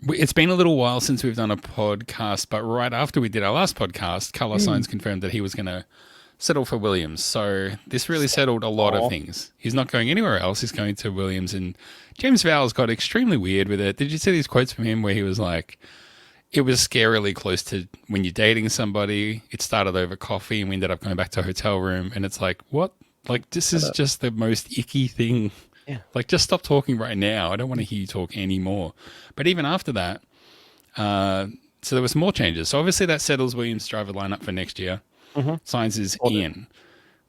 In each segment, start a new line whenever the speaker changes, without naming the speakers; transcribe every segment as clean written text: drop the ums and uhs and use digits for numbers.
It's been a little while since we've done a podcast, but right after we did our last podcast, Carlos Sainz confirmed that he was going to settle for Williams. So this really settled a lot of things. He's not going anywhere else. He's going to Williams. And James Vowles got extremely weird with it. Did you see these quotes from him where he was like, it was scarily close to when you're dating somebody, it started over coffee and we ended up going back to a hotel room. And it's like, what? Like, this is just the most icky thing.
Yeah.
Like, just stop talking right now. I don't want to hear you talk anymore. But even after that, so there was more changes. So obviously that settles Williams' driver lineup for next year. Sainz is in.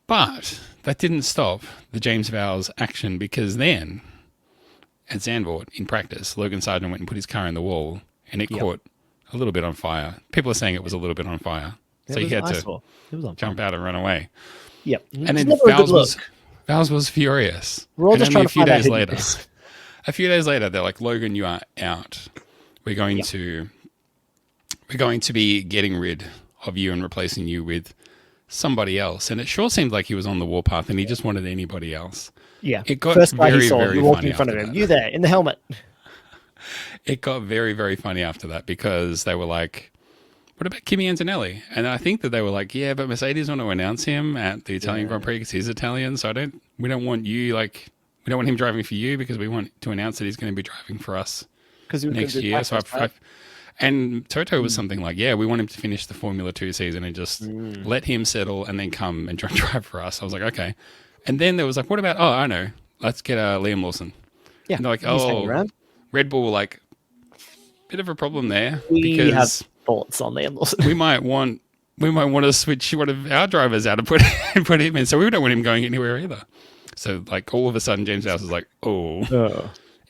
But that didn't stop the James Vowles action, because then at Zandvoort in practice, Logan Sargent went and put his car in the wall and it caught a little bit on fire. People are saying it was a little bit on fire. So he had to jump out and run away.
Yep.
And then Vowles was furious.
We're all
and
just
only
trying to find out
a few days later, they're like, Logan, you are out. We're going to be getting rid of you and replacing you with somebody else. And it sure seemed like he was on the warpath and he just wanted anybody else.
Yeah.
It got
First guy
very,
he saw,
very
you walked
funny
in front of
after
him.
that.
You there in the helmet.
It got very, very funny after that, because they were like, what about Kimi Antonelli? And I think that they were like, yeah, but Mercedes want to announce him at the Italian Grand Prix because he's Italian. So we don't want him driving for you, because we want to announce that he's going to be driving for us next year. So and Toto was something like, yeah, we want him to finish the Formula 2 season and just let him settle and then come and drive for us. I was like, okay. And then there was like, what about, I know, let's get Liam Lawson.
Yeah.
And they're like, Red Bull, like, bit of a problem there.
We
because
have thoughts on Liam Lawson.
we might want to switch one of our drivers out and put him in. So we don't want him going anywhere either. So like all of a sudden James Vowles is like,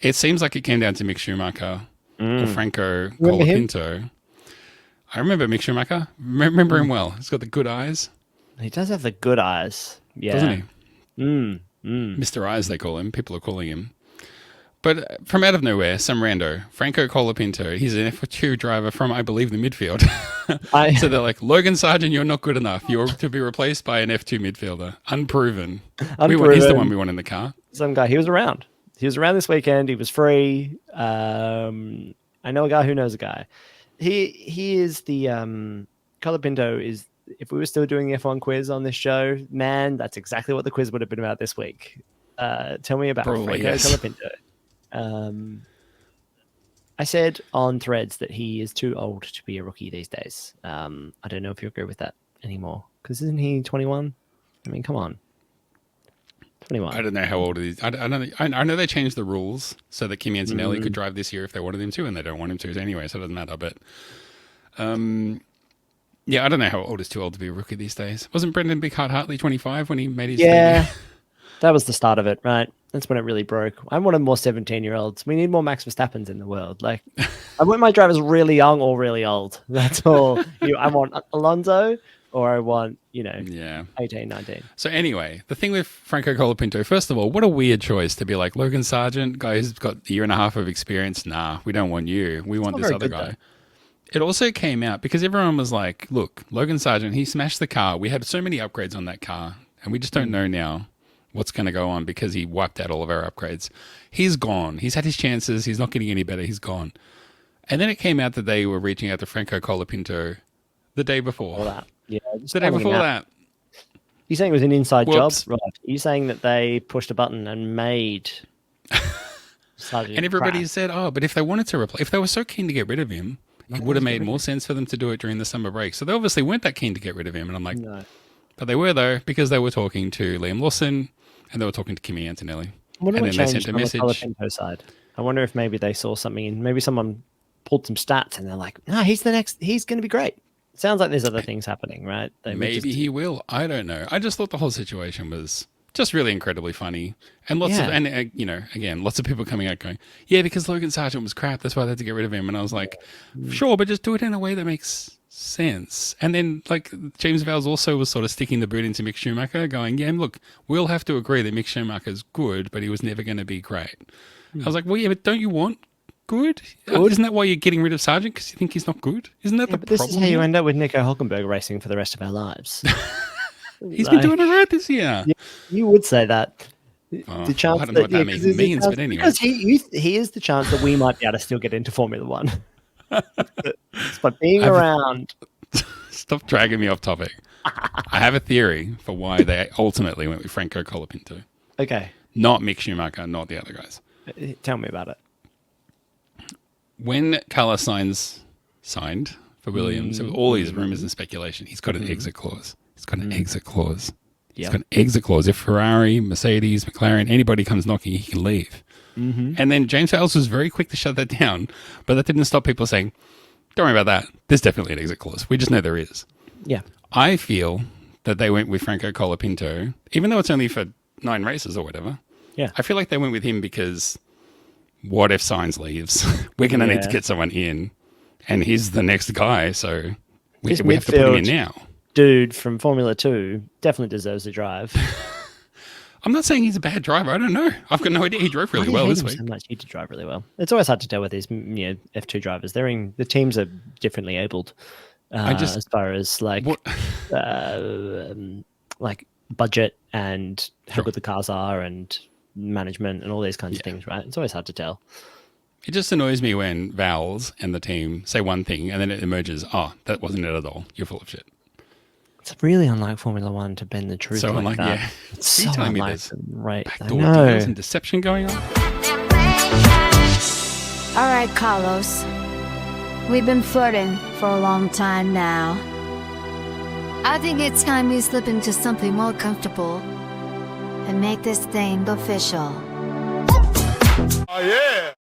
It seems like it came down to Mick Schumacher or Franco Colapinto. I remember Mick Schumacher. Remember him well. He's got the good eyes.
He does have the good eyes. Yeah.
Doesn't he? Mr. Eyes, they call him. People are calling him. But from out of nowhere, some rando, Franco Colapinto, he's an F2 driver from, I believe, the midfield. So they're like, Logan Sargent, you're not good enough. You're to be replaced by an F2 midfielder. Unproven. He's the one we want in the car.
Some guy. He was around. He was around this weekend. He was free. I know a guy who knows a guy. He is the Colapinto is. If we were still doing the F1 quiz on this show, man, that's exactly what the quiz would have been about this week. Tell me about Franco Colapinto. I said on Threads that he is too old to be a rookie these days. I don't know if you agree with that anymore, because isn't he 21? I mean, come on. 21.
I don't know how old he is. I know they changed the rules so that Kimi Antonelli could drive this year if they wanted him to, and they don't want him to anyway, so it doesn't matter. But yeah, I don't know how old is too old to be a rookie these days. Wasn't Brendan Big Heart Hartley 25 when he made his debut?
That was the start of it, right? That's when it really broke. I wanted more 17-year-olds. We need more Max Verstappens in the world. Like, I want my drivers really young or really old. That's all. I want Alonso, or I want, 18, 19.
So anyway, the thing with Franco Colapinto, first of all, what a weird choice to be like, Logan Sargent, guy who's got a year and a half of experience. Nah, we don't want you. We want this other guy. Though. It also came out because everyone was like, look, Logan Sargent, he smashed the car. We had so many upgrades on that car, and we just don't know now what's going to go on because he wiped out all of our upgrades. He's gone. He's had his chances. He's not getting any better. He's gone. And then it came out that they were reaching out to Franco Colapinto the day before.
The
day before that.
You're saying it was an inside job? Right. You're saying that they pushed a button and made Sargent
and everybody said, but if they wanted to replace, if they were so keen to get rid of him, it would have made more sense for them to do it during the summer break. So they obviously weren't that keen to get rid of him. And I'm like, no. But they were, though, because they were talking to Liam Lawson and they were talking to Kimi Antonelli.
And then they sent a message. The side. I wonder if maybe they saw something in, maybe someone pulled some stats and they're like, no, he's going to be great. Sounds like there's other things happening, right?
Maybe he will. I don't know. I just thought the whole situation was just really incredibly funny. And lots of people coming out going, yeah, because Logan Sargent was crap. That's why they had to get rid of him. And I was like, sure, but just do it in a way that makes sense. And then like James Vowles also was sort of sticking the boot into Mick Schumacher going, yeah, look, we'll have to agree that Mick Schumacher's good, but he was never going to be great. I was like, well, yeah, but don't you want good? Isn't that why you're getting rid of Sargent? Because you think he's not good? Isn't that the problem?
This is how you end up with Nico Hülkenberg racing for the rest of our lives.
He's been doing it right this year.
You would say that. The chance
I don't know what that
'cause
even
there's a
means,
chance-
but anyway.
because he is the chance that we might be able to still get into Formula One. Just by being around.
Stop dragging me off topic. I have a theory for why they ultimately went with Franco Colapinto.
Okay,
Not Mick Schumacher, not the other guys.
tell me about it.
When Carlos Sainz signed for Williams, there were all these rumors and speculation. He's got an exit clause. He's got an exit clause. He's got an exit clause. If Ferrari, Mercedes, McLaren, anybody comes knocking, he can leave. And then James Vowles was very quick to shut that down, but that didn't stop people saying, don't worry about that. There's definitely an exit clause. We just know there is.
Yeah.
I feel that they went with Franco Colapinto, even though it's only for 9 races or whatever.
Yeah.
I feel like they went with him because what if Sainz leaves? We're going to need to get someone in, and he's the next guy, so we have to put him in now.
Dude from Formula 2 definitely deserves a drive.
I'm not saying he's a bad driver. I don't know. I've got no idea. He drove really well this week.
So much. He did drive really well. It's always hard to tell with these F2 drivers. The teams are differently abled as far as like budget and how good the cars are and management and all these kinds of things, right? It's always hard to tell.
It just annoys me when Vowles and the team say one thing and then it emerges, oh, that wasn't it at all. You're full of shit.
It's really unlike Formula One to bend the truth.
So
like
unlike,
that.
yeah.
It's so
telling me
unlike
there's
them, right?
backdoor deals and deception going on?
All right, Carlos. We've been flirting for a long time now. I think it's time we slip into something more comfortable and make this thing official.
Oh, yeah.